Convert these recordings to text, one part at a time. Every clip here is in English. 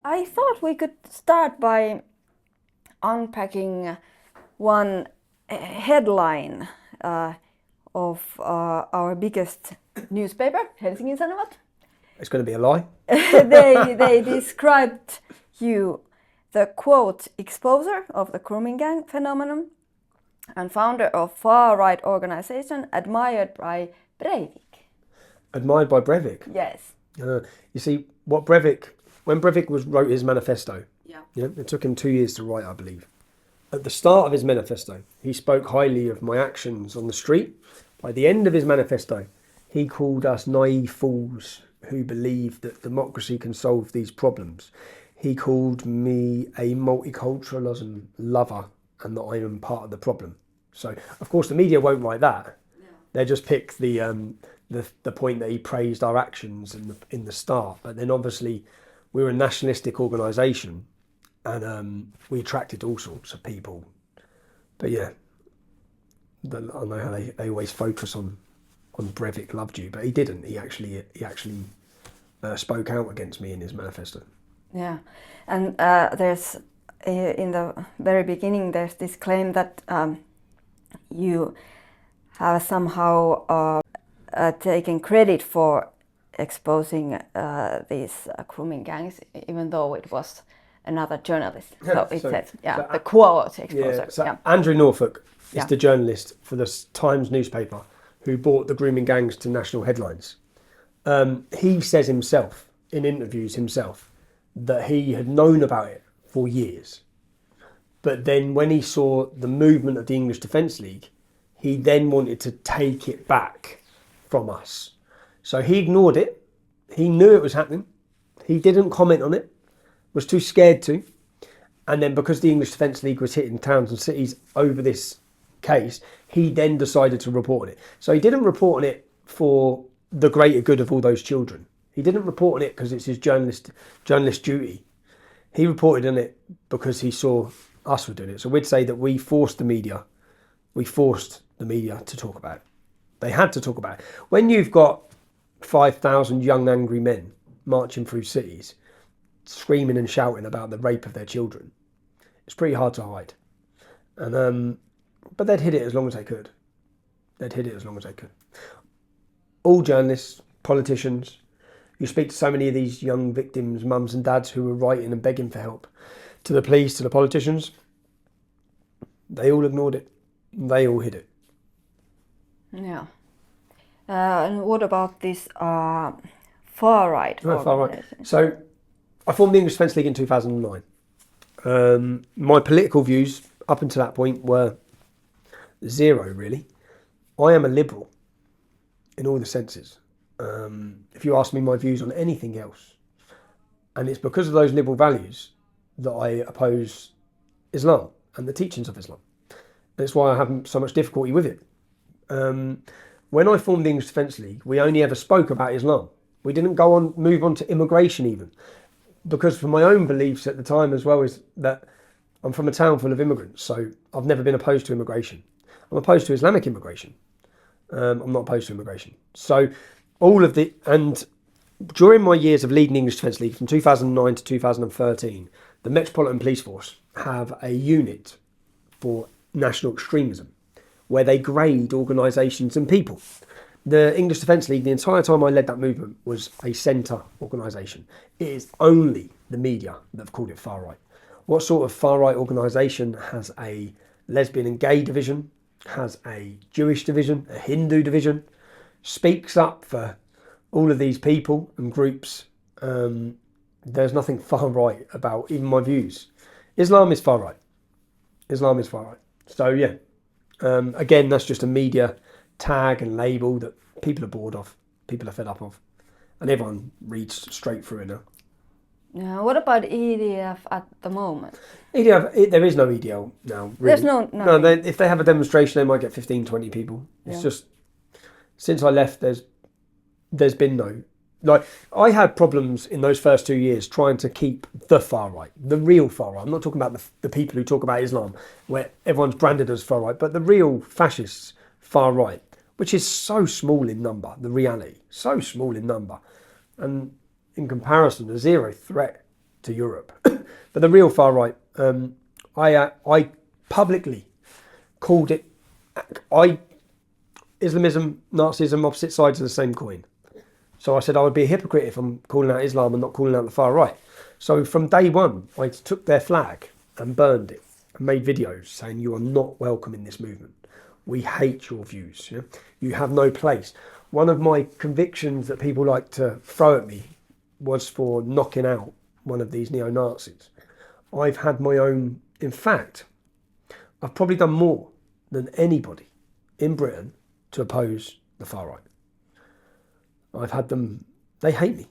I thought we could start by unpacking one headline of our biggest newspaper, Helsingin Sanomat. It's going to be a lie. They described you, the quote, exposer of the grooming gang phenomenon and founder of far-right organization admired by Breivik. Admired by Breivik? Yes. You see, when Breivik wrote his manifesto, it took him 2 years to write, I believe. At the start of his manifesto, he spoke highly of my actions on the street. By the end of his manifesto, he called us naive fools who believe that democracy can solve these problems. He called me a multiculturalism lover and that I am part of the problem. So, of course, the media won't write that. Yeah. They just pick the point that he praised our actions in the start. But then, obviously, we're a nationalistic organisation, and we attracted all sorts of people. But yeah, I know how they always focus on Breivik loved you, but he didn't. He actually spoke out against me in his manifesto. Yeah, and there's in the very beginning there's this claim that you have somehow taken credit for exposing these grooming gangs, even though it was another journalist. So it said, the quote exposer. Andrew Norfolk is the journalist for the Times newspaper who brought the grooming gangs to national headlines. He says himself, in interviews that he had known about it for years. But then when he saw the movement of the English Defence League, he then wanted to take it back from us. So he ignored it. He knew it was happening. He didn't comment on it, was too scared to. And then because the English Defence League was hitting towns and cities over this case, he then decided to report on it. So he didn't report on it for the greater good of all those children. He didn't report on it because it's his journalist duty. He reported on it because he saw us were doing it. So we'd say that we forced the media to talk about it. They had to talk about it. When you've got 5,000 young angry men marching through cities, screaming and shouting about the rape of their children, it's pretty hard to hide. And but they'd hid it as long as they could. All journalists, politicians, you speak to so many of these young victims, mums and dads who were writing and begging for help, to the police, to the politicians, they all ignored it. They all hid it. Yeah. And what about this far-right organization? So I formed the English Defence League in 2009. My political views up until that point were zero, really. I am a liberal in all the senses. If you ask me my views on anything else, and it's because of those liberal values that I oppose Islam and the teachings of Islam. That's why I have so much difficulty with it. When I formed the English Defence League, we only ever spoke about Islam. We didn't move on to immigration even, because for my own beliefs at the time as well is that I'm from a town full of immigrants, so I've never been opposed to immigration. I'm opposed to Islamic immigration. I'm not opposed to immigration. So and during my years of leading the English Defence League from 2009 to 2013, the Metropolitan Police Force have a unit for national extremism where they grade organisations and people. The English Defence League, the entire time I led that movement, was a centre organisation. It is only the media that have called it far-right. What sort of far-right organisation has a lesbian and gay division, has a Jewish division, a Hindu division, speaks up for all of these people and groups? There's nothing far-right about even my views. Islam is far-right. So yeah, again, that's just a media tag and label that people are bored of, people are fed up of, and everyone reads straight through it now. Yeah, what about EDF at the moment? There is no EDL now, really. There's no. If they have a demonstration, they might get 15, 20 people. It's just, since I left, there's been no. Like, I had problems in those first 2 years trying to keep the far right, the real far right. I'm not talking about the people who talk about Islam, where everyone's branded as far right, but the real fascists far right, which is so small in number, the reality, so small in number. And in comparison, a zero threat to Europe. But the real far right, I publicly called it Islamism, Nazism, opposite sides of the same coin. So I said I would be a hypocrite if I'm calling out Islam and not calling out the far right. So from day one, I took their flag and burned it and made videos saying you are not welcome in this movement. We hate your views. You know? You have no place. One of my convictions that people like to throw at me was for knocking out one of these neo-Nazis. I've had my own, in fact, I've probably done more than anybody in Britain to oppose the far right. I've had them, they hate me.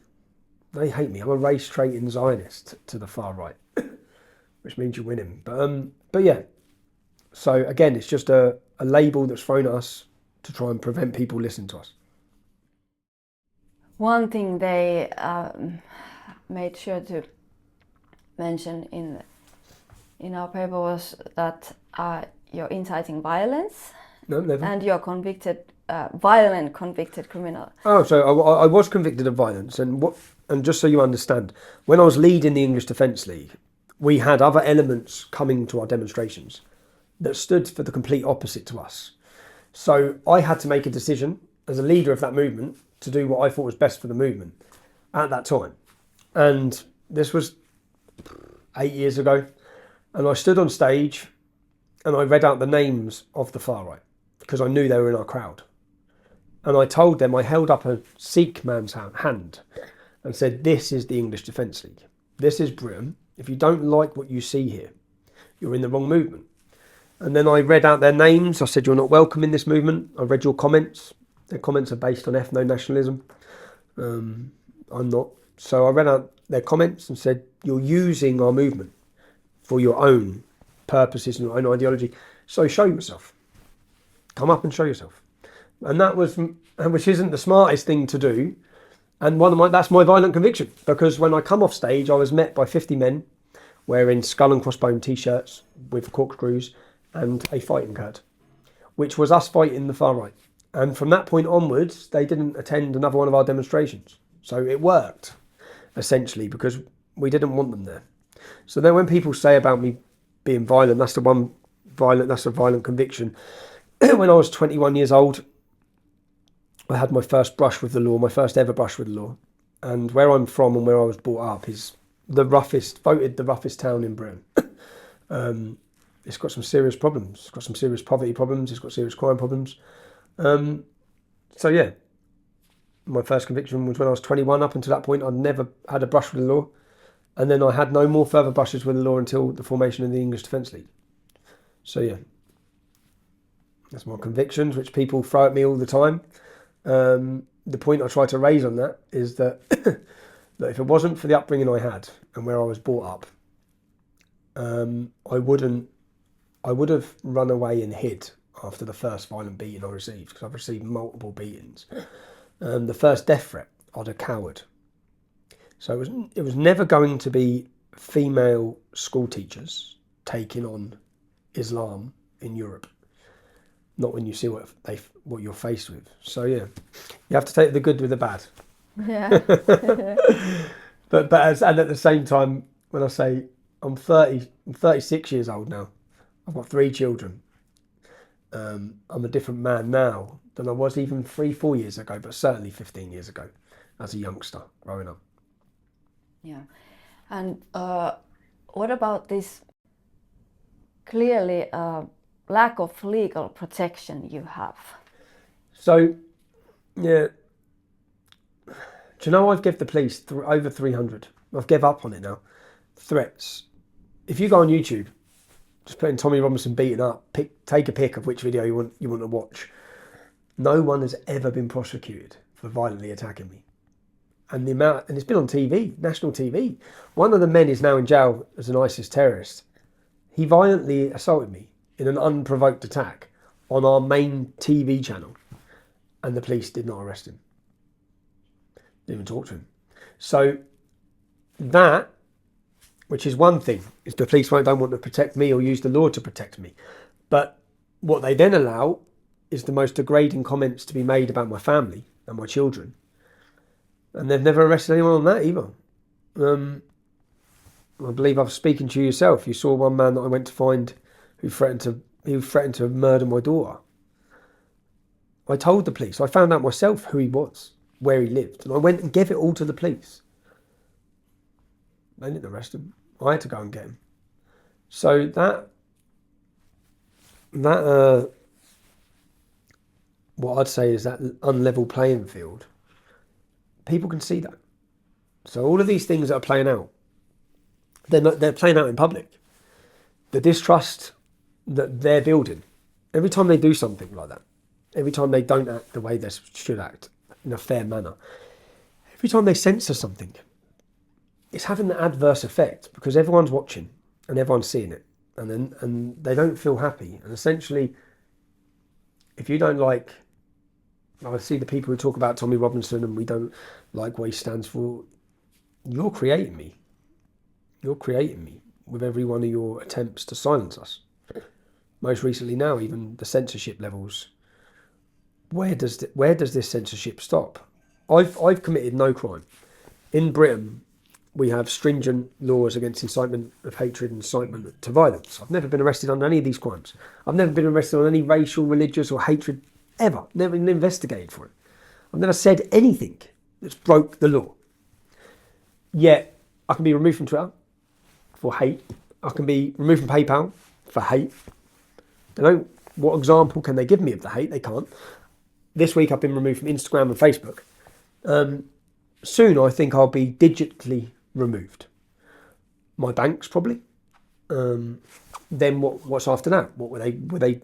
They hate me. I'm a race-traiting Zionist to the far right, which means you're winning. But yeah, so again, it's just a label that's thrown at us to try and prevent people listening to us. One thing they made sure to mention in our paper was that you're inciting violence. No, never. And you're violent convicted criminal. Oh, so I was convicted of violence, and just so you understand, when I was leading the English Defence League, we had other elements coming to our demonstrations that stood for the complete opposite to us. So I had to make a decision as a leader of that movement to do what I thought was best for the movement at that time. And this was 8 years ago, and I stood on stage and I read out the names of the far right because I knew they were in our crowd. And I told them, I held up a Sikh man's hand and said, this is the English Defence League. This is Britain. If you don't like what you see here, you're in the wrong movement. And then I read out their names. I said, you're not welcome in this movement. I read your comments. Their comments are based on ethno-nationalism. I'm not. So I read out their comments and said, you're using our movement for your own purposes and your own ideology. So show yourself. Come up and show yourself. And that was, which isn't the smartest thing to do. And that's my violent conviction, because when I come off stage, I was met by 50 men wearing skull and crossbone t-shirts with corkscrews and a fighting card, which was us fighting the far right. And from that point onwards, they didn't attend another one of our demonstrations. So it worked, essentially, because we didn't want them there. So then when people say about me being violent, that's a violent conviction. When I was 21 years old, I had my first brush with the law, my first ever brush with the law. And where I'm from and where I was brought up is voted the roughest town in Britain. It's got some serious problems. It's got some serious poverty problems. It's got serious crime problems. So yeah, my first conviction was when I was 21. Up until that point, I'd never had a brush with the law. And then I had no more further brushes with the law until the formation of the English Defence League. So yeah, that's my convictions, which people throw at me all the time. The point I try to raise on that is that, that if it wasn't for the upbringing I had and where I was brought up, I would have run away and hid after the first violent beating I received, because I've received multiple beatings. The first death threat, I'd have cowered. So it was never going to be female school teachers taking on Islam in Europe. Not when you see what you're faced with. So yeah, you have to take the good with the bad. Yeah. but at the same time, when I say I'm 36 years old now. I've got 3 children. I'm a different man now than I was even 3-4 years ago, but certainly 15 years ago as a youngster growing up. Yeah. And what about this clearly lack of legal protection you have? So, yeah. Do you know I've given the police over 300? I've given up on it now. Threats. If you go on YouTube, just put in Tommy Robinson beaten up, take a pic of which video you want to watch. No one has ever been prosecuted for violently attacking me. And it's been on TV, national TV. One of the men is now in jail as an ISIS terrorist. He violently assaulted me in an unprovoked attack on our main TV channel, and the police did not arrest him. Didn't even talk to him. So that, which is one thing, is the police don't want to protect me or use the law to protect me. But what they then allow is the most degrading comments to be made about my family and my children. And they've never arrested anyone on that either. I believe I was speaking to you yourself. You saw one man that I went to find who threatened to murder my daughter. I told the police. I found out myself who he was, where he lived, and I went and gave it all to the police. They didn't arrest him. I had to go and get him. So that what I'd say is that unlevel playing field. People can see that. So all of these things that are playing out, they're playing out in public. The distrust that they're building, every time they do something like that, every time they don't act the way they should act in a fair manner, every time they censor something, it's having an adverse effect because everyone's watching and everyone's seeing it, and they don't feel happy. And essentially, if you don't like, I see the people who talk about Tommy Robinson and we don't like what he stands for, you're creating me. You're creating me with every one of your attempts to silence us. Most recently now, even the censorship levels. Where does this censorship stop? I've committed no crime. In Britain, we have stringent laws against incitement of hatred and incitement to violence. I've never been arrested on any of these crimes. I've never been arrested on any racial, religious or hatred ever. Never been investigated for it. I've never said anything that's broke the law. Yet, I can be removed from Twitter for hate. I can be removed from PayPal for hate. What example can they give me of the hate? They can't. This week I've been removed from Instagram and Facebook. Soon I think I'll be digitally removed. My banks probably. Then what's after that? What were they?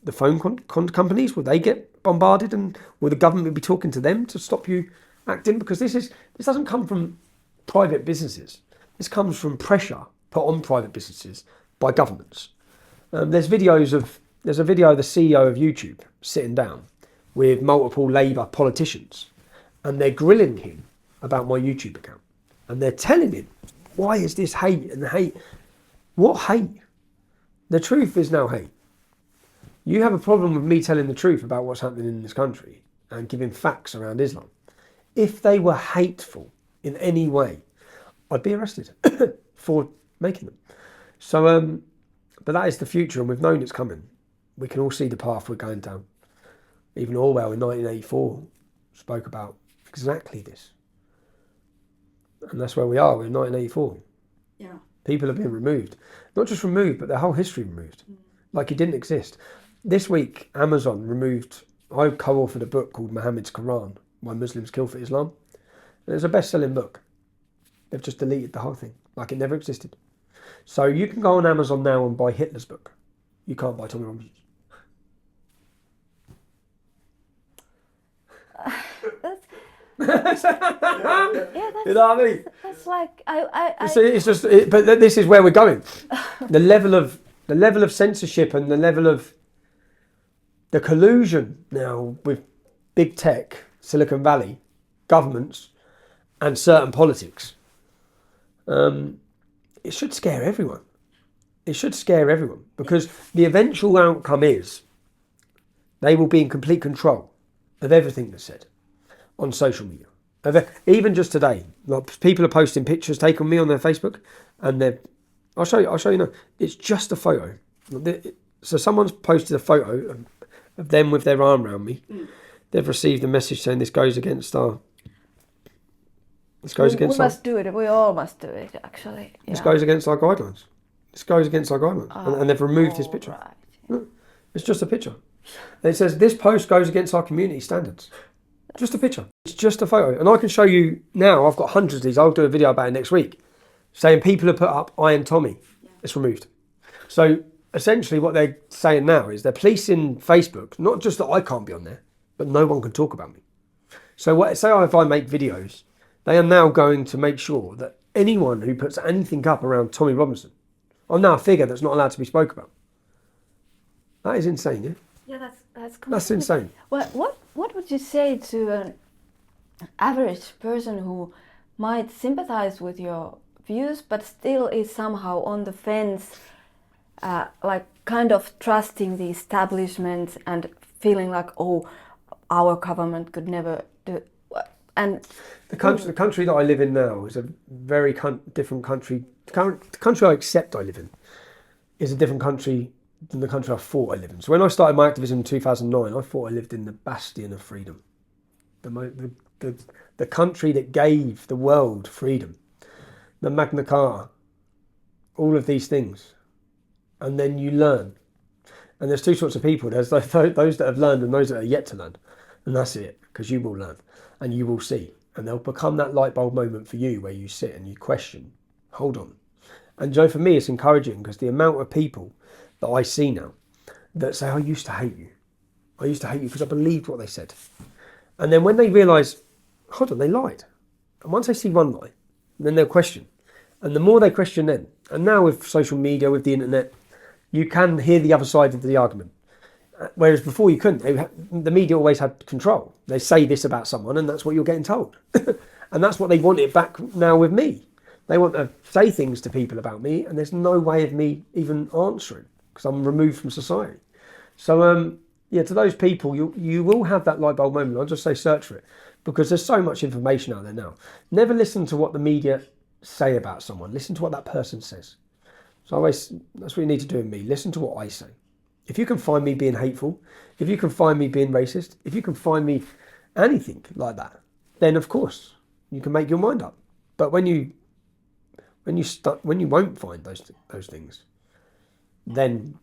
The phone companies, will they get bombarded, and will the government be talking to them to stop you acting? Because this doesn't come from private businesses. This comes from pressure put on private businesses by governments. There's a video of the CEO of YouTube sitting down with multiple Labour politicians, and they're grilling him about my YouTube account, and they're telling him, why is this hate and hate? What hate? The truth is now hate. You have a problem with me telling the truth about what's happening in this country and giving facts around Islam. If they were hateful in any way, I'd be arrested for making them. So, but that is the future, and we've known it's coming. We can all see the path we're going down. Even Orwell in 1984 spoke about exactly this. And that's where we are. We're in 1984. Yeah. People have been removed. Not just removed, but their whole history removed. Like it didn't exist. This week, Amazon removed, I co-authored a book called Muhammad's Quran, Why Muslims Kill for Islam. And it's a best-selling book. They've just deleted the whole thing, like it never existed. So you can go on Amazon now and buy Hitler's book. You can't buy Tommy Robinson's. You know what I mean? That's like It's just, but this is where we're going. The level of censorship and the level of the collusion now with big tech, Silicon Valley, governments, and certain politics. It should scare everyone. It should scare everyone, because the eventual outcome is they will be in complete control of everything that's said on social media. Even just today, like people are posting pictures taken me on their Facebook, and I'll show you now. It's just a photo. So someone's posted a photo of them with their arm around me. They've received a message saying this goes against our. We must do it. We all must do it, actually. This goes against our guidelines. This goes against our guidelines, and they've removed his picture. Right. No, it's just a picture. And it says this post goes against our community standards. Just a picture. It's just a photo, and I can show you now. I've got hundreds of these. I'll do a video about it next week, saying people have put up "I am Tommy." Yeah. It's removed. So essentially, what they're saying now is they're policing Facebook. Not just that I can't be on there, but no one can talk about me. So if I make videos, they are now going to make sure that anyone who puts anything up around Tommy Robinson, I'm now a figure that's not allowed to be spoken about. That is insane, yeah? Yeah, that's insane. What would you say to an average person who might sympathize with your views, but still is somehow on the fence, like kind of trusting the establishment and feeling like, oh, our government could never do. And the country that I live in now is a very different country. The country I accept I live in is a different country than the country I thought I lived in. So when I started my activism in 2009, I thought I lived in the bastion of freedom, the country that gave the world freedom, the Magna Carta, all of these things. And then you learn. And there's two sorts of people. There's those that have learned and those that are yet to learn. And that's it, because you will learn and you will see. And they'll become that light bulb moment for you where you sit and you question, hold on. And Joe, for me, it's encouraging because the amount of people that I see now that say, I used to hate you. I used to hate you because I believed what they said. And then when they realise, hold on, they lied. And once they see one lie, then they'll question. And the more they question then, and now with social media, with the internet, you can hear the other side of the argument. Whereas before you couldn't. The media always had control. They say this about someone and that's what you're getting told. And that's what they want it back now with me. They want to say things to people about me and there's no way of me even answering because I'm removed from society. So, yeah, to those people, you will have that light bulb moment. I'll just say search for it because there's so much information out there now. Never listen to what the media say about someone. Listen to what that person says. So that's what you need to do in me. Listen to what I say. If you can find me being hateful, if you can find me being racist, if you can find me anything like that, then of course you can make your mind up. But when you won't find those things, then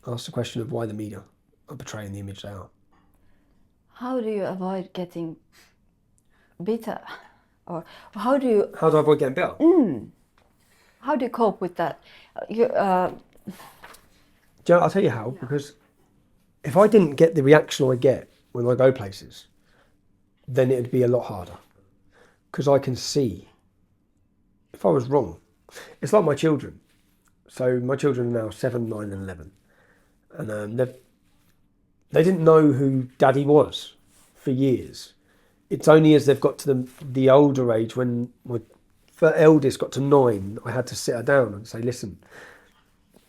ask the question of why the media are portraying the image they are. How do you avoid getting bitter? Or how do I avoid getting bitter? How do you cope with that? Joe, I'll tell you how, because if I didn't get the reaction I get when I go places, then it'd be a lot harder. Because I can see if I was wrong. It's like my children. So my children are now 7, 9 and 11. And they didn't know who Daddy was for years. It's only as they've got to the older age, when my eldest got to 9, I had to sit her down and say, listen,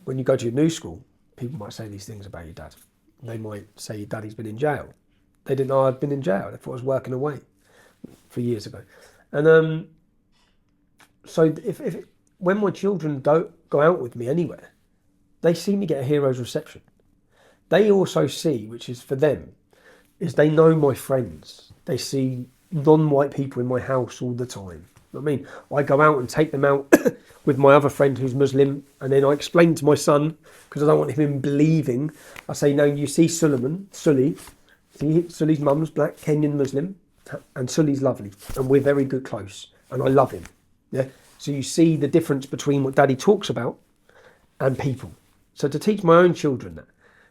when you go to your new school, people might say these things about your dad. They might say your daddy's been in jail. They didn't know I'd been in jail. They thought I was working away for years ago. And so when my children don't go out with me anywhere, they see me get a hero's reception. They also see, which is for them, is they know my friends. They see non-white people in my house all the time. I mean, I go out and take them out with my other friend who's Muslim, and then I explain to my son, because I don't want him believing, I say, no, you see Sully's mum's black, Kenyan Muslim, and Sully's lovely, and we're very good close, and I love him. Yeah. So you see the difference between what Daddy talks about and people. So to teach my own children that,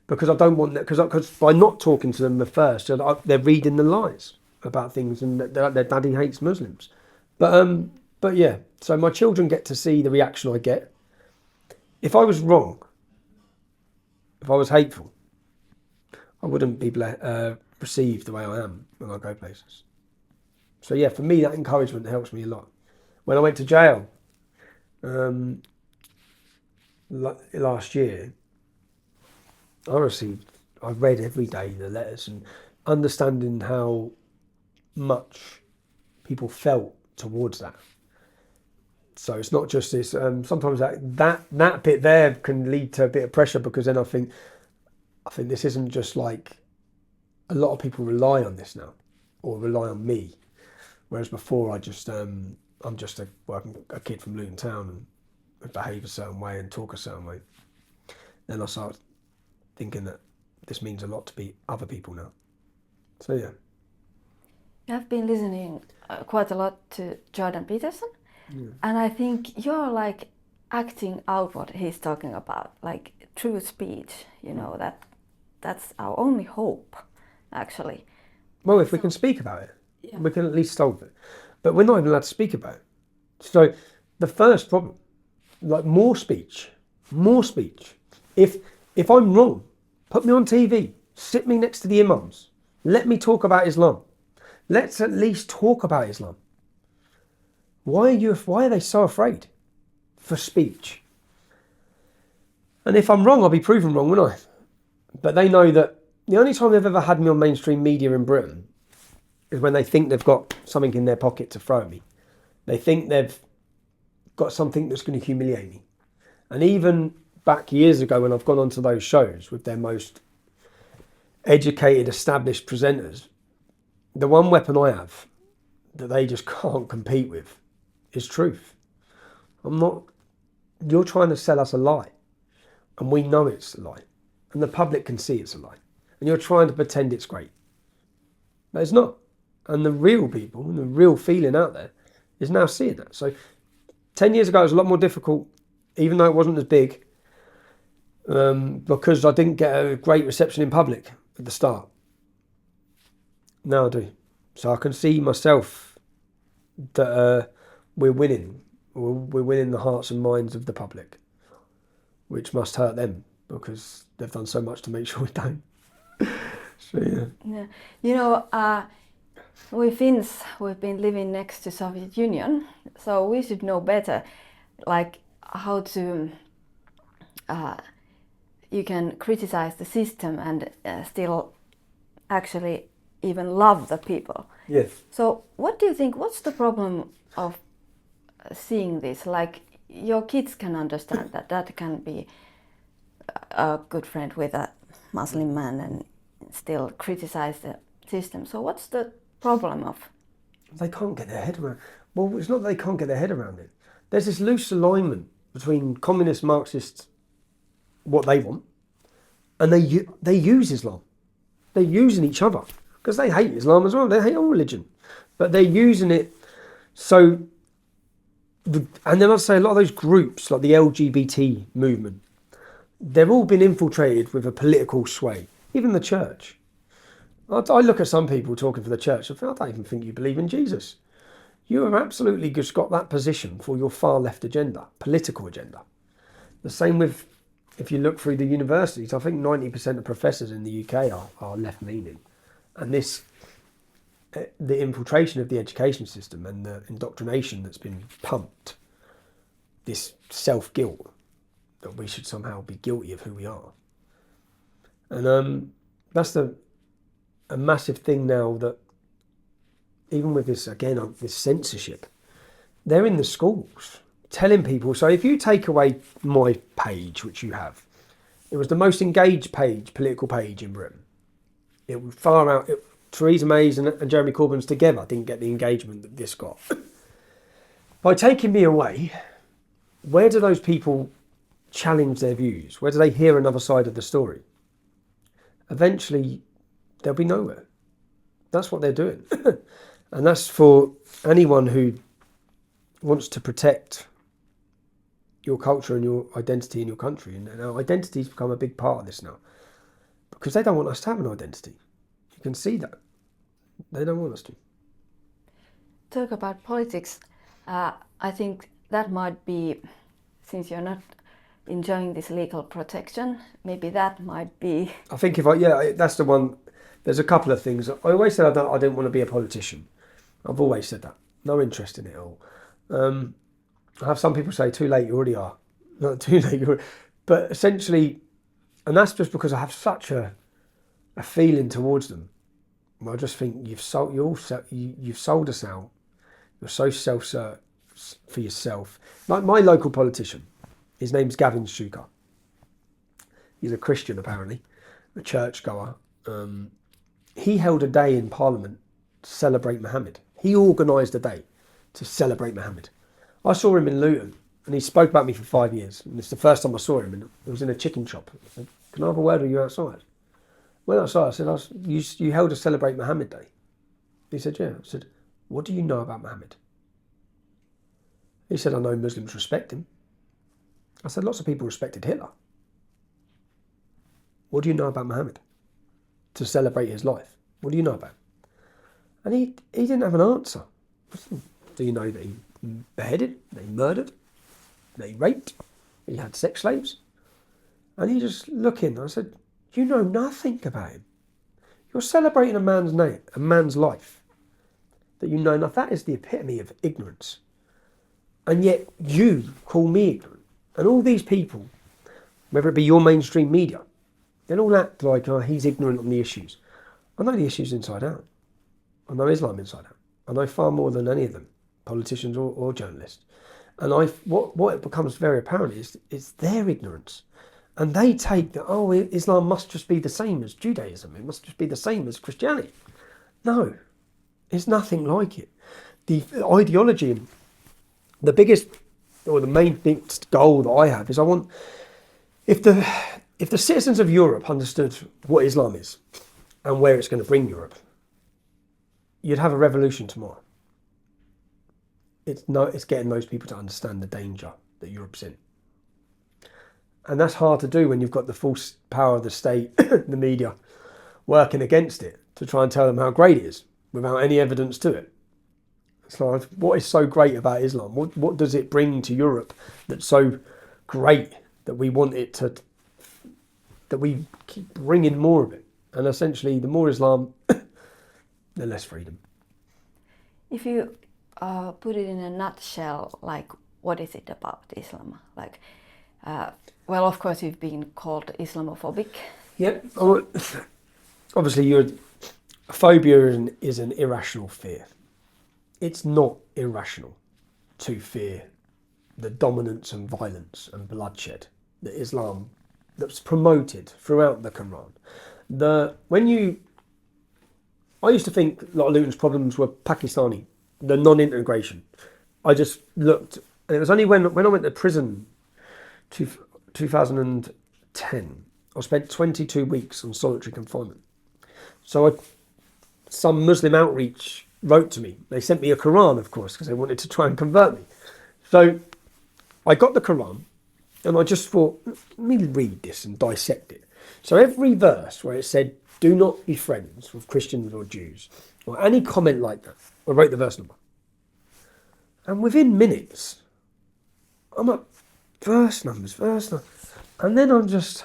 because I don't want that, because by not talking to them at first, they're reading the lies about things, and that their daddy hates Muslims. But yeah, so my children get to see the reaction I get. If I was wrong, if I was hateful, I wouldn't be received the way I am when I go places. So yeah, for me, that encouragement helps me a lot. When I went to jail last year, I read every day the letters and understanding how much people felt towards that. So it's not just this. Sometimes that bit there can lead to a bit of pressure, because then I think this isn't just like, a lot of people rely on this now, or rely on me, whereas before I'm just a kid from Luton Town and behave a certain way and talk a certain way. Then I start thinking that this means a lot to other people now. So yeah. I've been listening quite a lot to Jordan Peterson, and I think you're like acting out what he's talking about, like true speech. You know, that's our only hope, actually. Well, if we can speak about it, we can at least solve it. But we're not even allowed to speak about it. So the first problem, like more speech. If I'm wrong, put me on TV, sit me next to the imams, let me talk about Islam. Let's at least talk about Islam. Why are they so afraid for speech? And if I'm wrong, I'll be proven wrong, won't I? But they know that the only time they've ever had me on mainstream media in Britain is when they think they've got something in their pocket to throw at me. They think they've got something that's going to humiliate me. And even back years ago when I've gone onto those shows with their most educated, established presenters, the one weapon I have that they just can't compete with is truth. You're trying to sell us a lie, and we know it's a lie, and the public can see it's a lie, and you're trying to pretend it's great. But it's not. And the real people, and the real feeling out there is now seeing that. So 10 years ago it was a lot more difficult, even though it wasn't as big, because I didn't get a great reception in public at the start. Now I do. So I can see myself that we're winning. We're winning the hearts and minds of the public, which must hurt them because they've done so much to make sure we don't. So yeah. You know, we Finns, we've been living next to Soviet Union, so we should know better, like how to. You can criticize the system and still actually even love the people. Yes. So what do you think, what's the problem of seeing this? Like, your kids can understand that can be a good friend with a Muslim man and still criticize the system. So what's the problem of? They can't get their head around. Well, it's not that they can't get their head around it. There's this loose alignment between communist Marxists, what they want, and they use Islam. They're using each other because they hate Islam as well. They hate all religion, but they're using it so. And then I'd say a lot of those groups, like the LGBT movement, they've all been infiltrated with a political sway. Even the church. I look at some people talking for the church. I don't even think you believe in Jesus. You have absolutely just got that position for your far left agenda, political agenda. The same with, if you look through the universities, I think 90% of professors in the UK are left-leaning. And the infiltration of the education system and the indoctrination that's been pumped, this self-guilt, that we should somehow be guilty of who we are. And that's a massive thing now, that even with this, again, this censorship, they're in the schools telling people. So if you take away my page, which you have, it was the most engaged political page in Britain. It was far out. Theresa May's and Jeremy Corbyn's together didn't get the engagement that this got. By taking me away, where do those people challenge their views? Where do they hear another side of the story? Eventually, they'll be nowhere. That's what they're doing. And that's for anyone who wants to protect your culture and your identity in your country. And our identity's become a big part of this now, because they don't want us to have an identity. You can see that. They don't want us to. Talk about politics. I think that might be, since you're not enjoying this legal protection, maybe that might be... I think that's the one. There's a couple of things. I always said I didn't want to be a politician. I've always said that. No interest in it at all. I have some people say, too late, you already are. Not too late, you already... But essentially, and that's just because I have such a feeling towards them. I just think you've sold us out. You're so self-certain for yourself. Like my local politician, his name's Gavin Shuka. He's a Christian, apparently, a churchgoer. He held a day in Parliament to celebrate Muhammad. He organised a day to celebrate Muhammad. I saw him in Luton, and he spoke about me for 5 years. And it's the first time I saw him, and it was in a chicken shop. I said, "Can I have a word with you outside?" Went outside, I said, you held a Celebrate Muhammad Day. He said, "Yeah." I said, "What do you know about Muhammad?" He said, "I know Muslims respect him." I said, "Lots of people respected Hitler." "What do you know about Muhammad to celebrate his life? What do you know about him?" And he didn't have an answer. I said, "Do you know that he beheaded, that he murdered, that he raped, that he had sex slaves?" And he just looking. I said, "You know nothing about him. You're celebrating a man's name, a man's life, that you know nothing. That is the epitome of ignorance. And yet you call me ignorant." And all these people, whether it be your mainstream media, they'll all act like, "Oh, he's ignorant on the issues." I know the issues inside out. I know Islam inside out. I know far more than any of them, politicians or journalists. And what it becomes very apparent is their ignorance. And they take that, oh, Islam must just be the same as Judaism. It must just be the same as Christianity. No, it's nothing like it. The ideology, the biggest or the main goal that I have is I want, if the citizens of Europe understood what Islam is and where it's going to bring Europe, you'd have a revolution tomorrow. It's getting those people to understand the danger that Europe's in. And that's hard to do when you've got the false power of the state, the media, working against it to try and tell them how great it is without any evidence to it. So what is so great about Islam? What does it bring to Europe that's so great that we want it to, that we keep bringing more of it? And essentially, the more Islam, the less freedom. If you put it in a nutshell, like, what is it about Islam? Like, well, of course, you've been called Islamophobic. Yep. Obviously, phobia is an irrational fear. It's not irrational to fear the dominance and violence and bloodshed that Islam, that's promoted throughout the Quran. I used to think a lot of Luton's problems were Pakistani, the non-integration. I just looked, and it was only when I went to prison, 2010, I spent 22 weeks on solitary confinement. So some Muslim outreach wrote to me. They sent me a Quran, of course, because they wanted to try and convert me. So I got the Quran, and I just thought, let me read this and dissect it. So every verse where it said, do not be friends with Christians or Jews, or any comment like that, I wrote the verse number. And within minutes, I'm like, verse numbers. And then I'm just,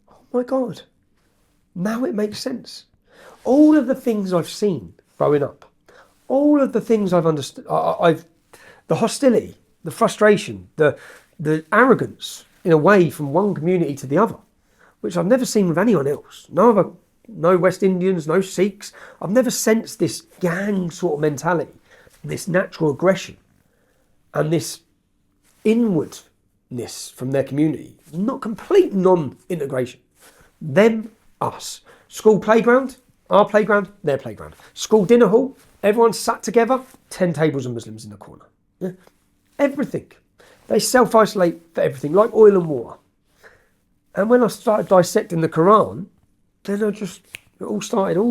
oh my God, now it makes sense. All of the things I've seen growing up, all of the things I've understood, the hostility, the frustration, the arrogance, in a way, from one community to the other, which I've never seen with anyone else. No West Indians, no Sikhs. I've never sensed this gang sort of mentality, this natural aggression, and this inwardness from their community. Not complete non-integration. Them, us. School playground, our playground, their playground. School dinner hall, everyone sat together, 10 tables of Muslims in the corner. Yeah? Everything. They self-isolate for everything, like oil and water. And when I started dissecting the Quran, then all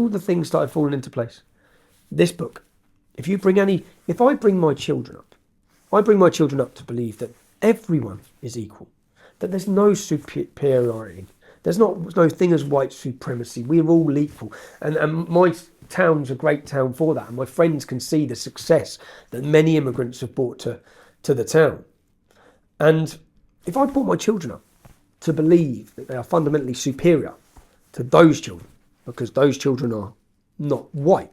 the things started falling into place. This book, if I bring my children up, to believe that everyone is equal, that there's no superiority, there's no thing as white supremacy, we're all equal. And my town's a great town for that, and my friends can see the success that many immigrants have brought to the town. And if I brought my children up to believe that they are fundamentally superior to those children, because those children are not white.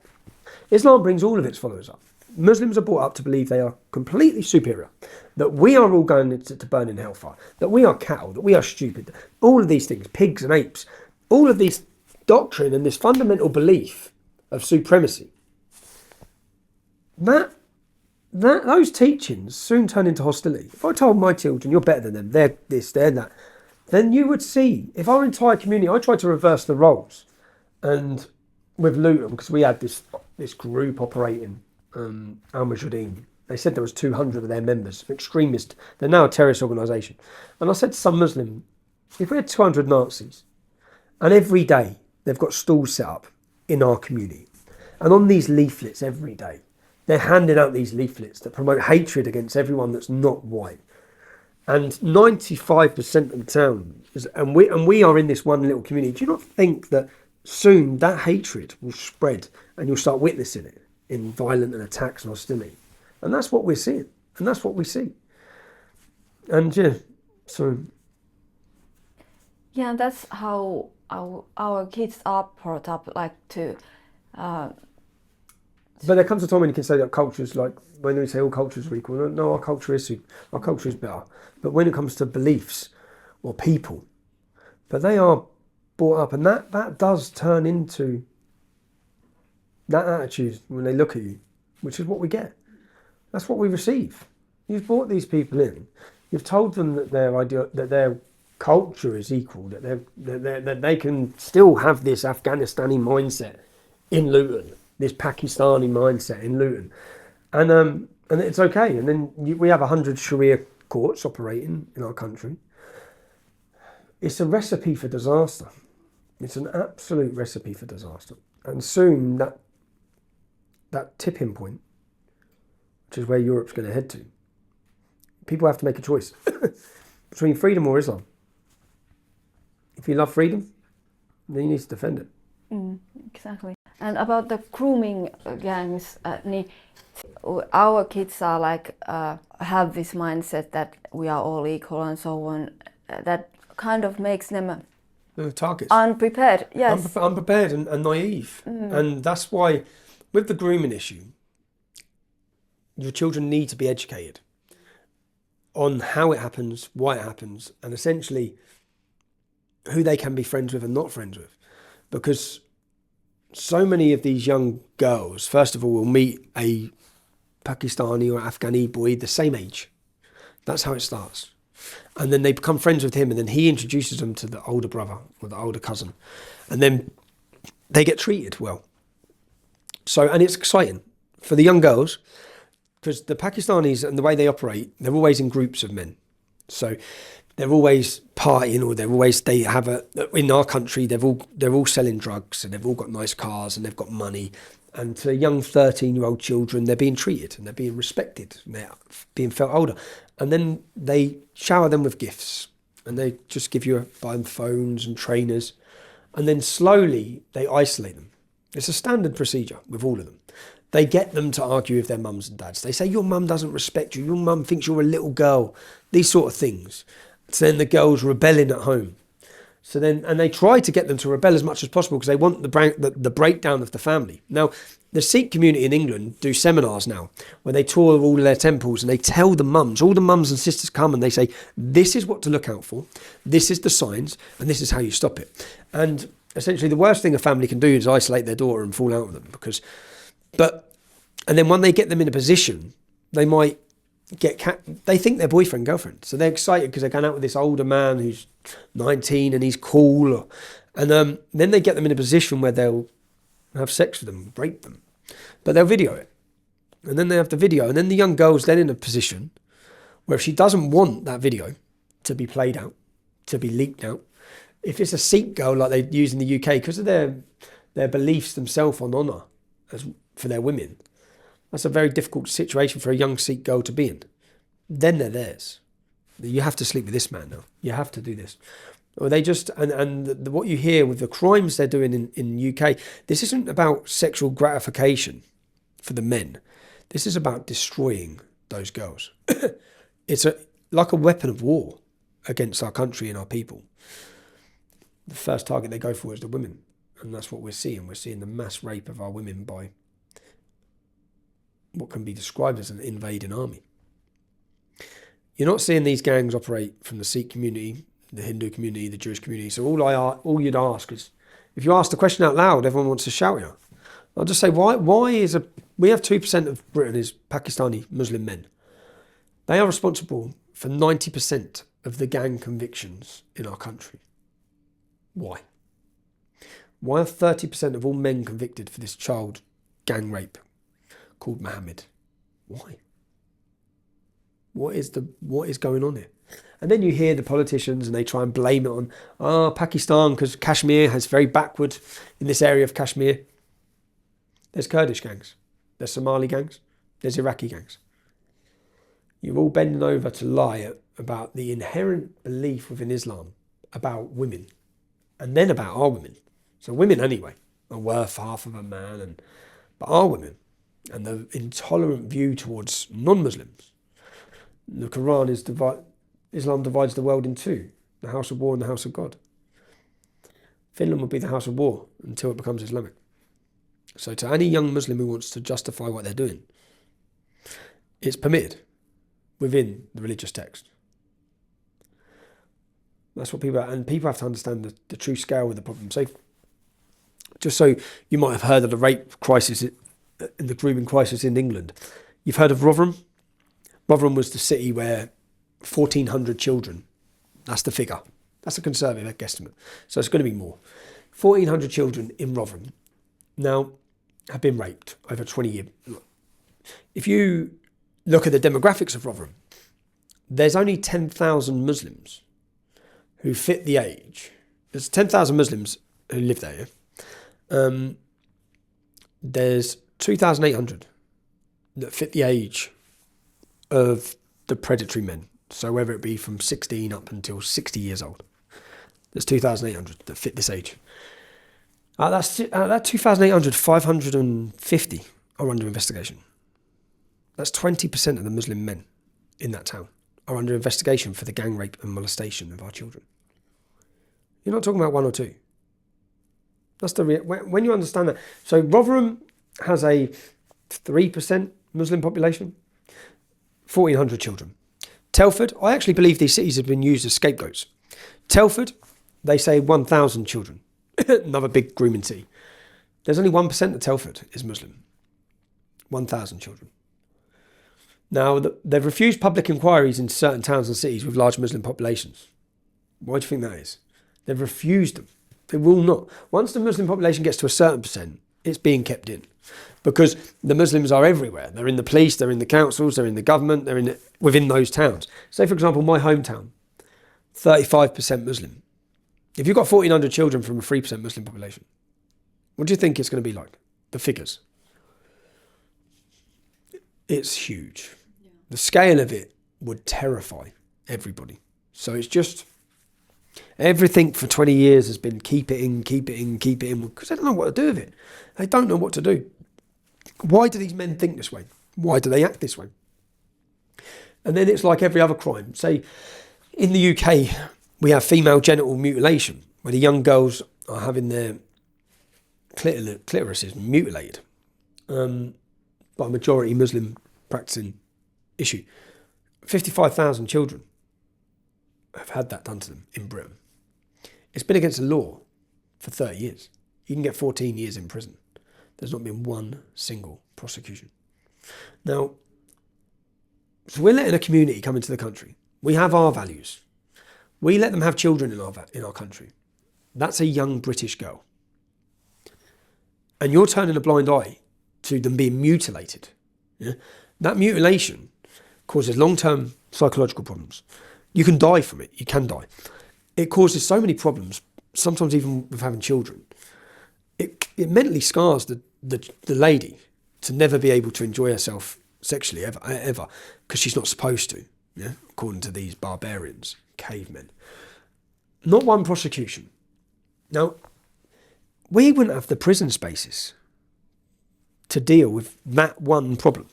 Islam brings all of its followers up. Muslims are brought up to believe they are completely superior, that we are all going to burn in hellfire, that we are cattle, that we are stupid, all of these things, pigs and apes, all of this doctrine and this fundamental belief of supremacy. Those teachings soon turn into hostility. If I told my children, you're better than them, they're this, they're that, then you would see, if our entire community, I tried to reverse the roles. And with Luton, because we had this group operating, Al-Mujahideen, they said there was 200 of their members, extremists. They're now a terrorist organisation. And I said to some Muslim, if we had 200 Nazis, and every day they've got stalls set up in our community, and on these leaflets every day, they're handing out these leaflets that promote hatred against everyone that's not white. And 95% of the town, and we are in this one little community. Do you not think that soon that hatred will spread and you'll start witnessing it in violent and attacks and hostility? And that's what we're seeing, and that's what we see. And yeah, so. Yeah, that's how our kids are brought up, like to. But there comes a time when you can say that cultures, like when we say all cultures are equal. No, our culture is better. But when it comes to beliefs or people, but they are brought up, and that does turn into That attitude when they look at you, which is what we get. That's what we receive. You've brought these people in. You've told them that their culture is equal, that they can still have this Afghanistani mindset in Luton, this Pakistani mindset in Luton, and it's okay. And then we have 100 Sharia courts operating in our country. It's a recipe for disaster. It's an absolute recipe for disaster. And soon that tipping point, which is where Europe's going to head to, people have to make a choice between freedom or Islam. If you love freedom, then you need to defend it. Exactly. And about the grooming gangs, our kids are like have this mindset that we are all equal and so on. That kind of makes them targets. Unprepared. Yes. Unprepared and naive. And that's why, with the grooming issue, your children need to be educated on how it happens, why it happens, and essentially who they can be friends with and not friends with. Because so many of these young girls, first of all, will meet a Pakistani or Afghani boy the same age. That's how it starts. And then they become friends with him, and then he introduces them to the older brother or the older cousin. And then they get treated well. So, and it's exciting for the young girls, because the Pakistanis and the way they operate, they're always in groups of men. So they're always partying, or in our country, they're all selling drugs, and they've all got nice cars, and they've got money. And to young 13-year-old children, they're being treated, and they're being respected, and they're being felt older. And then they shower them with gifts, and they just buy them phones and trainers. And then slowly they isolate them. It's a standard procedure with all of them. They get them to argue with their mums and dads. They say, your mum doesn't respect you. Your mum thinks you're a little girl. These sort of things. So then the girl's rebelling at home. So then, and they try to get them to rebel as much as possible because they want the breakdown of the family. Now, the Sikh community in England do seminars now where they tour all of their temples, and they tell the mums, all the mums and sisters come, and they say, this is what to look out for, this is the signs, and this is how you stop it. And essentially the worst thing a family can do is isolate their daughter and fall out with them, and then when they get them in a position, they might they think they're boyfriend, girlfriend. So they're excited because they're going out with this older man who's 19 and he's cool. And then they get them in a position where they'll have sex with them, rape them. But they'll video it. And then they have the video. And then the young girl's then in a position where if she doesn't want that video to be played out, to be leaked out, if it's a Sikh girl like they use in the UK, because of their beliefs themselves on honour for their women, that's a very difficult situation for a young Sikh girl to be in. Then they're theirs. You have to sleep with this man now. You have to do this. Or they just, and what you hear with the crimes they're doing in UK, this isn't about sexual gratification for the men. This is about destroying those girls. It's like a weapon of war against our country and our people. The first target they go for is the women. And that's what we're seeing. We're seeing the mass rape of our women by what can be described as an invading army. You're not seeing these gangs operate from the Sikh community, the Hindu community, the Jewish community. So all you'd ask is, if you ask the question out loud, everyone wants to shout you. I'll just say, why we have 2% of Britain is Pakistani Muslim men. They are responsible for 90% of the gang convictions in our country. Why? Why are 30% of all men convicted for this child gang rape called Mohammed? Why? What is going on here? And then you hear the politicians and they try and blame it on Pakistan because Kashmir has very backward in this area of Kashmir. There's Kurdish gangs, there's Somali gangs, there's Iraqi gangs. You're all bending over to lie about the inherent belief within Islam about women, and then about our women. So women anyway are worth half of a man, but our women, and the intolerant view towards non-Muslims. The Quran is Islam divides the world in two, the house of war and the house of God. Finland will be the house of war until it becomes Islamic. So to any young Muslim who wants to justify what they're doing, it's permitted within the religious text. That's what people have to understand the true scale of the problem. So just so you might have heard of the rape crisis and the grooming crisis in England. You've heard of Rotherham? Rotherham was the city where 1,400 children, that's the figure. That's a conservative guesstimate. So it's going to be more. 1,400 children in Rotherham now have been raped over 20 years. If you look at the demographics of Rotherham, there's only 10,000 Muslims who fit the age. There's 10,000 Muslims who live there. Yeah? There's 2,800 that fit the age of the predatory men. So whether it be from 16 up until 60 years old, there's 2,800 that fit this age. That 2,800, 550 are under investigation. That's 20% of the Muslim men in that town are under investigation for the gang rape and molestation of our children. You're not talking about one or two. That's when you understand that. So Rotherham has a 3% Muslim population, 1,400 children. Telford, I actually believe these cities have been used as scapegoats. Telford, they say 1,000 children. Another big grooming city. There's only 1% of Telford is Muslim. 1,000 children. Now, they've refused public inquiries in certain towns and cities with large Muslim populations. Why do you think that is? They've refused them. They will not. Once the Muslim population gets to a certain percent, it's being kept in. Because the Muslims are everywhere. They're in the police, they're in the councils, they're in the government, they're within those towns. Say, for example, my hometown, 35% Muslim. If you've got 1,400 children from a 3% Muslim population, what do you think it's going to be like? The figures. It's huge. Yeah. The scale of it would terrify everybody. So it's just, everything for 20 years has been keep it in, because they don't know what to do with it. They don't know what to do. Why do these men think this way? Why do they act this way? And then it's like every other crime. Say, in the UK, we have female genital mutilation, where the young girls are having their clitorises mutilated by a majority Muslim practicing issue. 55,000 children have had that done to them in Britain. It's been against the law for 30 years. You can get 14 years in prison. There's not been one single prosecution. Now, so we're letting a community come into the country. We have our values. We let them have children in our country. That's a young British girl. And you're turning a blind eye to them being mutilated. Yeah? That mutilation causes long-term psychological problems. You can die from it. You can die. It causes so many problems, sometimes even with having children. It mentally scars the lady to never be able to enjoy herself sexually ever, because she's not supposed to, yeah? According to these barbarians, cavemen. Not one prosecution. Now, we wouldn't have the prison spaces to deal with that one problem.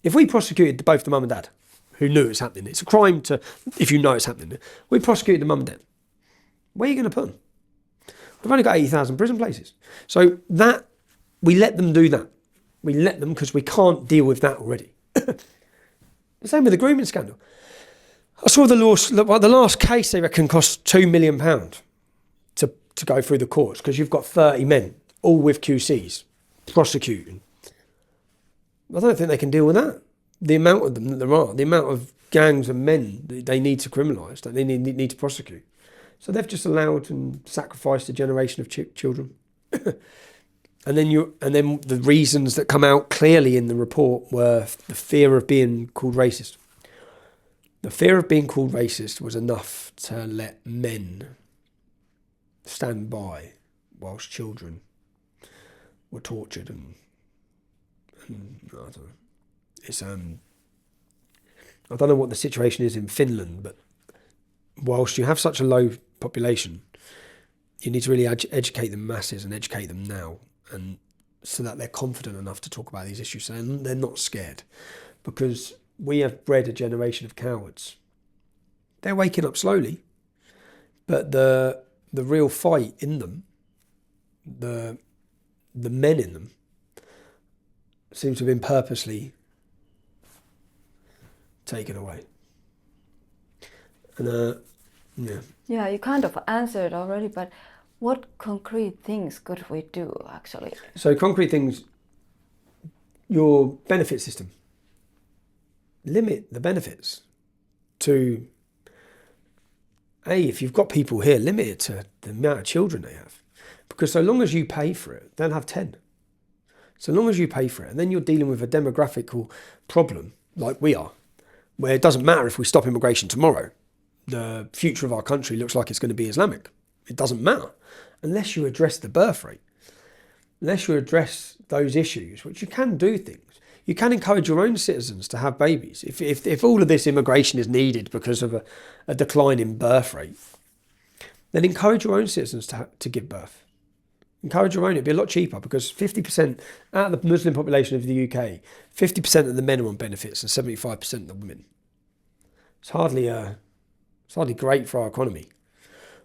If we prosecuted both the mum and dad, who knew it's happening, it's a crime if you know it's happening, we prosecuted the mum and dad, where are you going to put them? We've only got 80,000 prison places. So that, we let them do that. We let them because we can't deal with that already. The same with the grooming scandal. I saw the last case, they reckon, cost £2 million to go through the courts, because you've got 30 men, all with QCs, prosecuting. I don't think they can deal with that. The amount of them that there are, the amount of gangs of men that they need to criminalise, that they need to prosecute. So they've just allowed and sacrificed a generation of children. And then the reasons that come out clearly in the report were the fear of being called racist. The fear of being called racist was enough to let men stand by whilst children were tortured and I don't know. It's I don't know what the situation is in Finland, but whilst you have such a low population, you need to really educate the masses and educate them now, and so that they're confident enough to talk about these issues, so they're not scared, because we have bred a generation of cowards. They're waking up slowly, but the real fight in them, the men in them, seems to have been purposely taken away. And yeah, you kind of answered already, but What concrete things could we do, actually? So concrete things, your benefit system. Limit the benefits to, if you've got people here, limit it to the amount of children they have. Because so long as you pay for it, they'll have 10. So long as you pay for it, and then you're dealing with a demographical problem like we are, where it doesn't matter if we stop immigration tomorrow. The future of our country looks like it's going to be Islamic. It doesn't matter unless you address the birth rate, unless you address those issues, which you can do things. You can encourage your own citizens to have babies. If all of this immigration is needed because of a decline in birth rate, then encourage your own citizens to give birth. Encourage your own. It'd be a lot cheaper because 50% out of the Muslim population of the UK, 50% of the men are on benefits and 75% of the women. It's hardly great for our economy.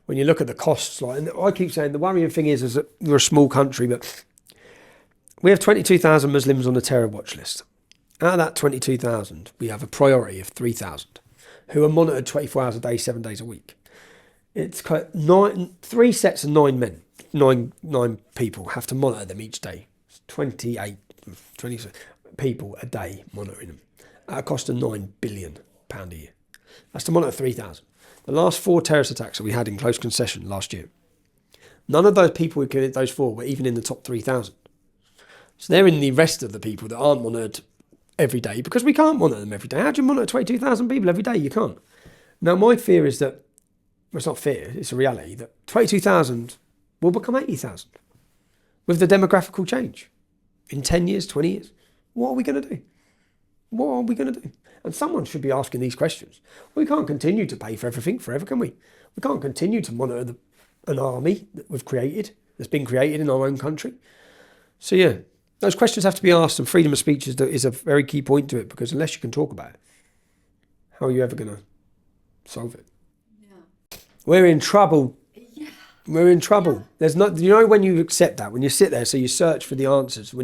When you look at the costs, and I keep saying the worrying thing is that we're a small country, but we have 22,000 Muslims on the terror watch list. Out of that 22,000, we have a priority of 3,000 who are monitored 24 hours a day, 7 days a week. It's 3 sets of 9 men, nine people have to monitor them each day. It's 20 people a day monitoring them at a cost of £9 billion a year. That's to monitor 3,000. The last 4 terrorist attacks that we had in close concession last year, none of those people who committed those 4 were even in the top 3,000. So they're in the rest of the people that aren't monitored every day because we can't monitor them every day. How do you monitor 22,000 people every day? You can't. Now, my fear is that, well, it's not fear, it's a reality, that 22,000 will become 80,000 with the demographical change. In 10 years, 20 years, what are we going to do? What are we going to do? And someone should be asking these questions. We can't continue to pay for everything forever, can we? We can't continue to monitor an army that we've created, that's been created in our own country. So yeah, those questions have to be asked, and freedom of speech is a very key point to it, because unless you can talk about it, how are you ever going to solve it? Yeah. We're in trouble. Yeah. We're in trouble. Yeah. There's not, you know, when you accept that, when you sit there, so you search for the answers,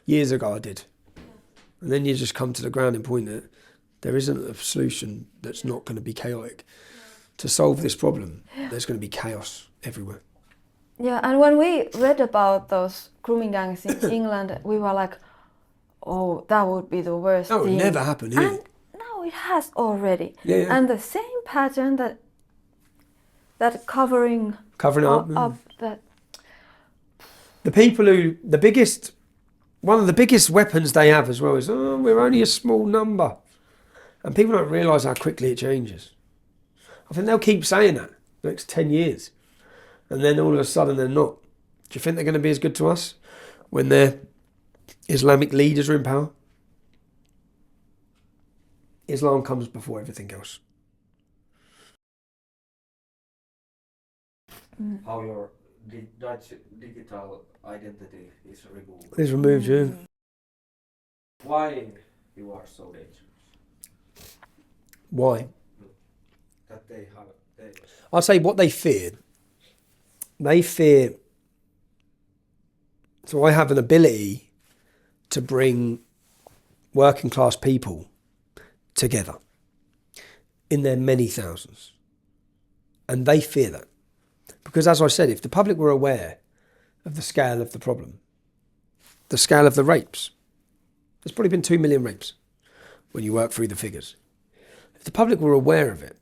years ago I did. Yeah. And then you just come to the grounding point that there isn't a solution that's not going to be chaotic. Yeah. To solve this problem, there's going to be chaos everywhere. Yeah, and when we read about those grooming gangs in England, we were like, oh, that would be the worst thing. That would never happen here. And now it has already. Yeah, yeah. And the same pattern that covering up that. The people who, one of the biggest weapons they have as well is, oh, we're only a small number. And people don't realise how quickly it changes. I think they'll keep saying that the next 10 years. And then all of a sudden they're not. Do you think they're going to be as good to us when their Islamic leaders are in power? Islam comes before everything else. How your digital identity is removed. It's removed, yeah. Why you are so dangerous? Why? That they have. I'll say what they fear. They fear. So I have an ability to bring working class people together in their many thousands. And they fear that. Because as I said, if the public were aware of the scale of the problem, the scale of the rapes, there's probably been 2 million rapes when you work through the figures. If the public were aware of it,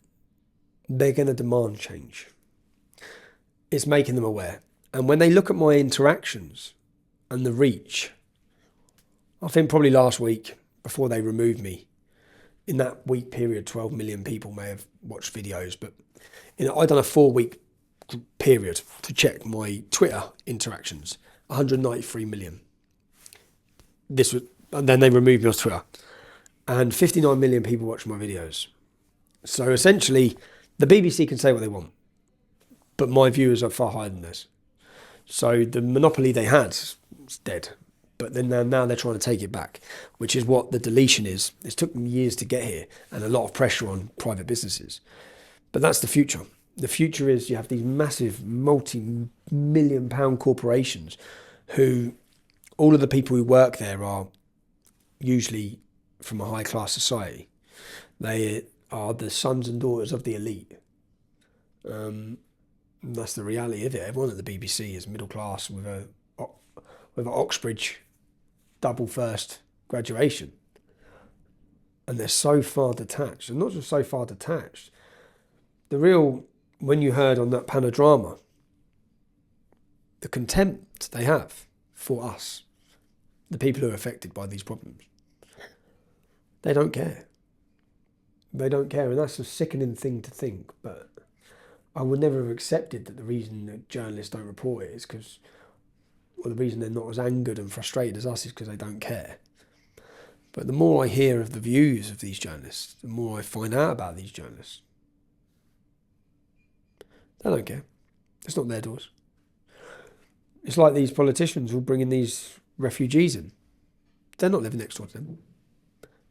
they're going to demand change. It's making them aware. And when they look at my interactions and the reach, I think probably last week, before they removed me, in that week period, 12 million people may have watched videos, but I'd done a 4-week period to check my Twitter interactions, 193 million. And then they removed me off Twitter. And 59 million people watched my videos. So essentially, the BBC can say what they want, but my viewers are far higher than this. So the monopoly they had is dead. But then now they're trying to take it back, which is what the deletion is. It took them years to get here and a lot of pressure on private businesses. But that's the future. The future is you have these massive multi-million pound corporations who, all of the people who work there are usually from a high class society. They are the sons and daughters of the elite. And that's the reality of it. Everyone at the BBC is middle class with an Oxbridge double first graduation. And they're so far detached. And not just so far detached. When you heard on that Panorama, the contempt they have for us, the people who are affected by these problems, they don't care. They don't care, and that's a sickening thing to think, but I would never have accepted that the reason that journalists don't report it is because, or the reason they're not as angered and frustrated as us is because they don't care. But the more I hear of the views of these journalists, the more I find out about these journalists, they don't care. It's not their doors. It's like these politicians who bring in these refugees in. They're not living next door to them.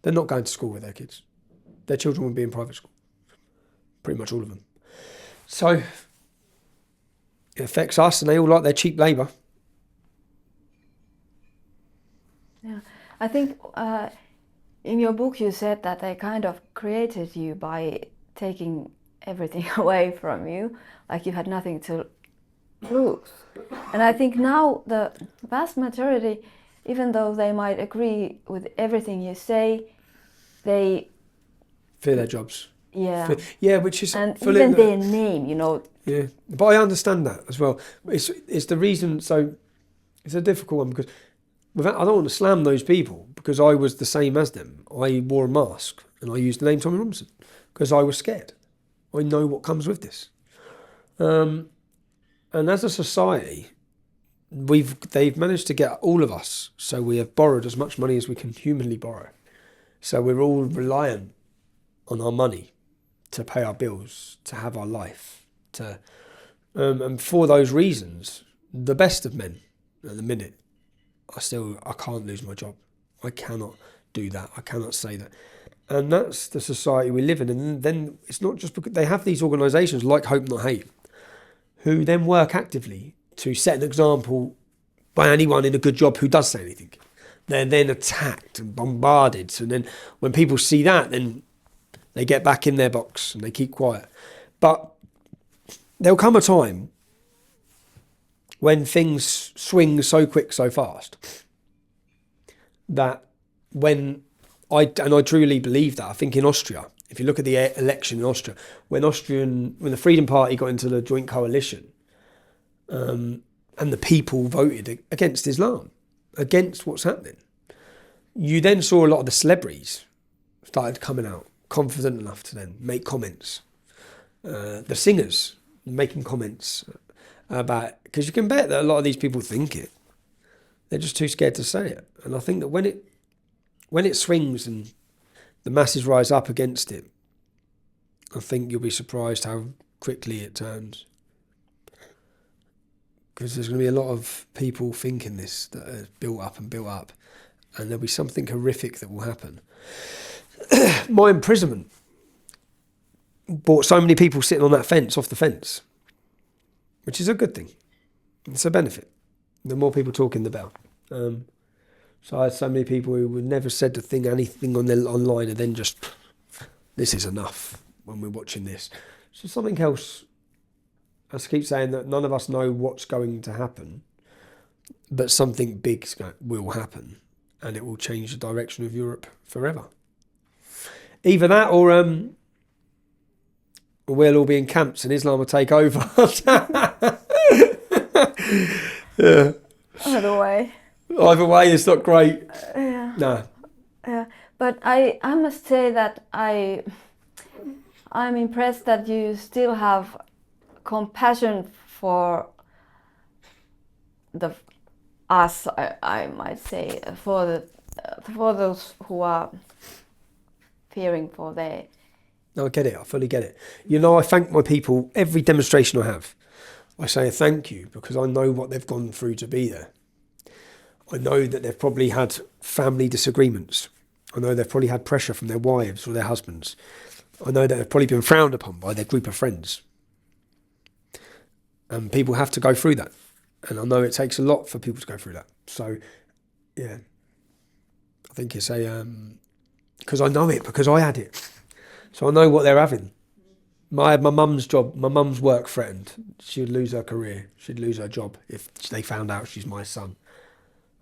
They're not going to school with their kids. Their children will be in private school. Pretty much all of them. So it affects us, and they all like their cheap labour. Yeah, I think in your book you said that they kind of created you by taking everything away from you, like you had nothing to lose. And I think now the vast majority, even though they might agree with everything you say, they fear their jobs. Yeah. Which is and even their name, Yeah, but I understand that as well. It's the reason. So it's a difficult one because I don't want to slam those people because I was the same as them. I wore a mask and I used the name Tommy Robinson because I was scared. I know what comes with this. And as a society, they've managed to get all of us. So we have borrowed as much money as we can humanly borrow. So we're all reliant on our money to pay our bills, to have our life, and for those reasons, the best of men at the minute, I can't lose my job. I cannot do that. I cannot say that. And that's the society we live in. And then it's not just because they have these organisations like Hope Not Hate, who then work actively to set an example by anyone in a good job who does say anything. They're then attacked and bombarded. So then when people see that, then they get back in their box and they keep quiet. But there'll come a time when things swing so quick, so fast, that I truly believe that. I think in Austria, if you look at the election in Austria, when the Freedom Party got into the joint coalition, and the people voted against Islam, against what's happening, you then saw a lot of the celebrities started coming out confident enough to then make comments. The singers making comments about, because you can bet that a lot of these people think it. They're just too scared to say it. And I think that when it swings and the masses rise up against it, I think you'll be surprised how quickly it turns. Because there's going to be a lot of people thinking this that are built up, and there'll be something horrific that will happen. My imprisonment brought so many people sitting on that fence, off the fence, which is a good thing. It's a benefit. The more people talking, the better. So I had so many people who would never said anything online, and then just, this is enough when we're watching this. So something else, I keep saying that none of us know what's going to happen, but something big will happen, and it will change the direction of Europe forever. Either that, or we'll all be in camps and Islam will take over. Yeah. Either way, it's not great. Yeah. No. Yeah, but I must say that I'm impressed that you still have compassion for us. I might say for those who are fearing for their. No, I get it. I fully get it. I thank my people every demonstration I have. I say thank you because I know what they've gone through to be there. I know that they've probably had family disagreements. I know they've probably had pressure from their wives or their husbands. I know that they've probably been frowned upon by their group of friends. And people have to go through that. And I know it takes a lot for people to go through that. So, yeah. I think it's because I know it, because I had it. So I know what they're having. I had my mum's job, my mum's work threatened. She would lose her career. She'd lose her job if they found out she's my son.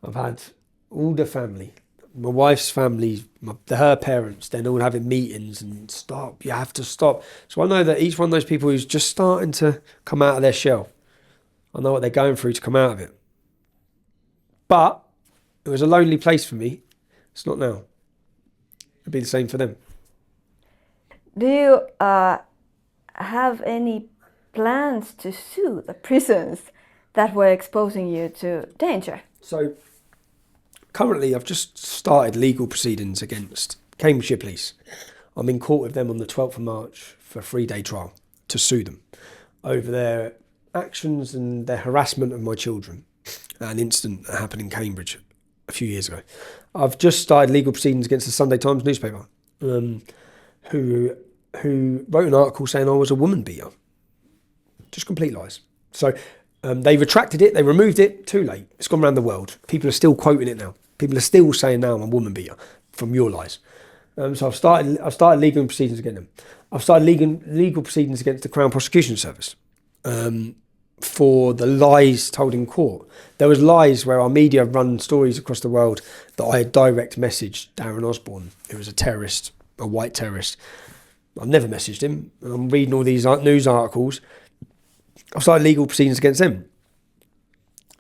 I've had all the family, my wife's family, her parents, then all having meetings and stop, you have to stop. So I know that each one of those people who's just starting to come out of their shell, I know what they're going through to come out of it. But it was a lonely place for me. It's not now. It'd be the same for them. Do you have any plans to sue the prisons that were exposing you to danger? So currently I've just started legal proceedings against Cambridgeshire Police. I'm in court with them on the 12th of March for a 3-day trial to sue them over their actions and their harassment of my children. An incident that happened in Cambridge a few years ago. I've just started legal proceedings against the Sunday Times newspaper, who wrote an article saying I was a woman beater. Just complete lies. So they retracted it, they removed it, too late. It's gone around the world. People are still quoting it now. People are still saying now I'm a woman beater from your lies. So I've started legal proceedings against them. I've started legal proceedings against the Crown Prosecution Service for the lies told in court. There was lies where our media run stories across the world that I had direct messaged Darren Osborne, who was a terrorist, a white terrorist. I've never messaged him, and I'm reading all these news articles. I've started legal proceedings against them.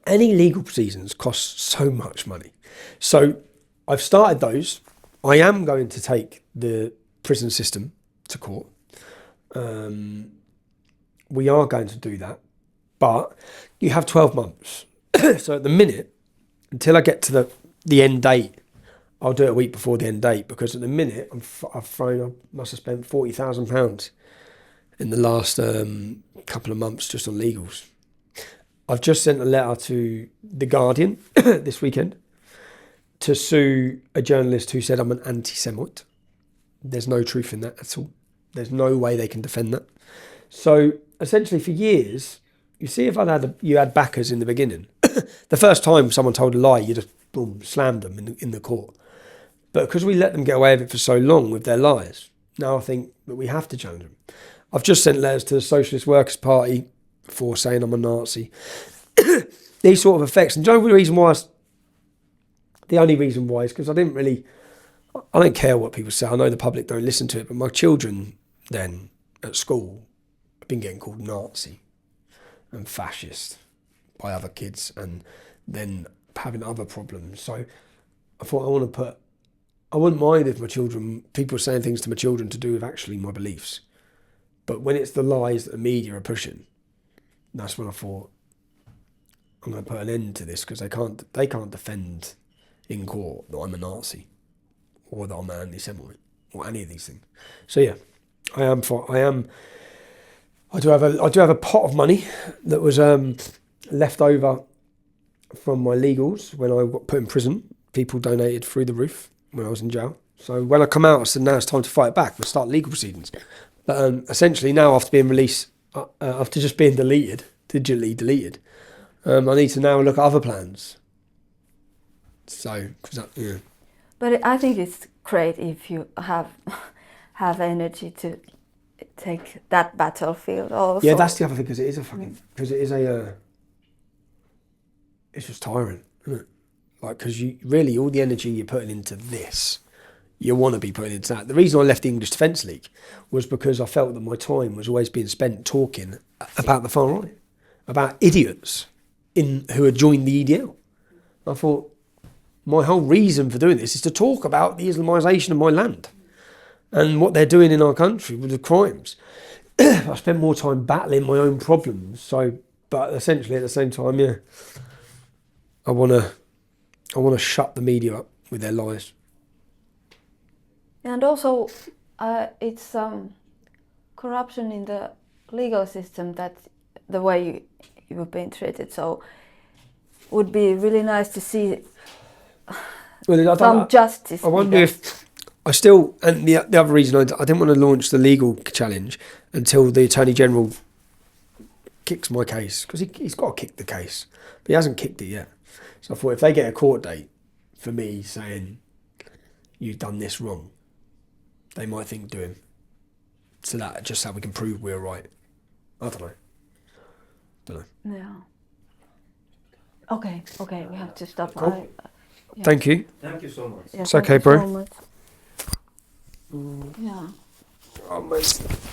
Any legal proceedings cost so much money. So I've started those. I am going to take the prison system to court. We are going to do that. But you have 12 months. So at the minute, until I get to the end date, I'll do it a week before the end date, because at the minute I must have spent £40,000 in the last couple of months just on legals. I've just sent a letter to The Guardian this weekend to sue a journalist who said I'm an anti-Semite. There's no truth in that at all. There's no way they can defend that. So essentially for years, you see, if you had backers in the beginning, the first time someone told a lie, you just boom, slammed them in the court. But because we let them get away with it for so long with their lies, now I think that we have to challenge them. I've just sent letters to the Socialist Workers' Party for saying I'm a Nazi. These sort of effects. And the only reason why is because I don't care what people say. I know the public don't listen to it, but my children then at school have been getting called Nazi and fascist by other kids, and then having other problems. So I thought I wouldn't mind if people saying things to my children to do with actually my beliefs. But when it's the lies that the media are pushing, that's when I thought I'm going to put an end to this, because they can't defend in court that I'm a Nazi or that I'm an anti-Semite or any of these things. So yeah, I do have a pot of money that was left over from my legals when I got put in prison. People donated through the roof when I was in jail. So when I come out, I said, now it's time to fight back. We'll start legal proceedings. But essentially now, after being released, after just being digitally deleted, I need to now look at other plans. So, yeah. But I think it's great if you have energy to take that battlefield also. Yeah, that's the other thing, because it's just tiring, isn't it? Like, because you really, all the energy you're putting into this, you want to be putting into that. The reason I left the English Defence League was because I felt that my time was always being spent talking about the far right, about idiots who had joined the EDL. I thought, my whole reason for doing this is to talk about the Islamisation of my land and what they're doing in our country with the crimes. I spent more time battling my own problems. But essentially at the same time, yeah, I want to shut the media up with their lies. And also, it's corruption in the legal system, that the way you've been treated. So, would be really nice to see some justice. I wonder if I still, and the other reason I didn't want to launch the legal challenge until the Attorney General kicks my case, because he's got to kick the case, but he hasn't kicked it yet. So I thought, if they get a court date for me saying you've done this wrong, they might think do him. so that just so we can prove we're right. I don't know. Yeah. Okay, we have to stop. Cool. Yeah. Thank you. Thank you so much. Yeah, It's thank okay, you bro. so much. Yeah. Oh, mate.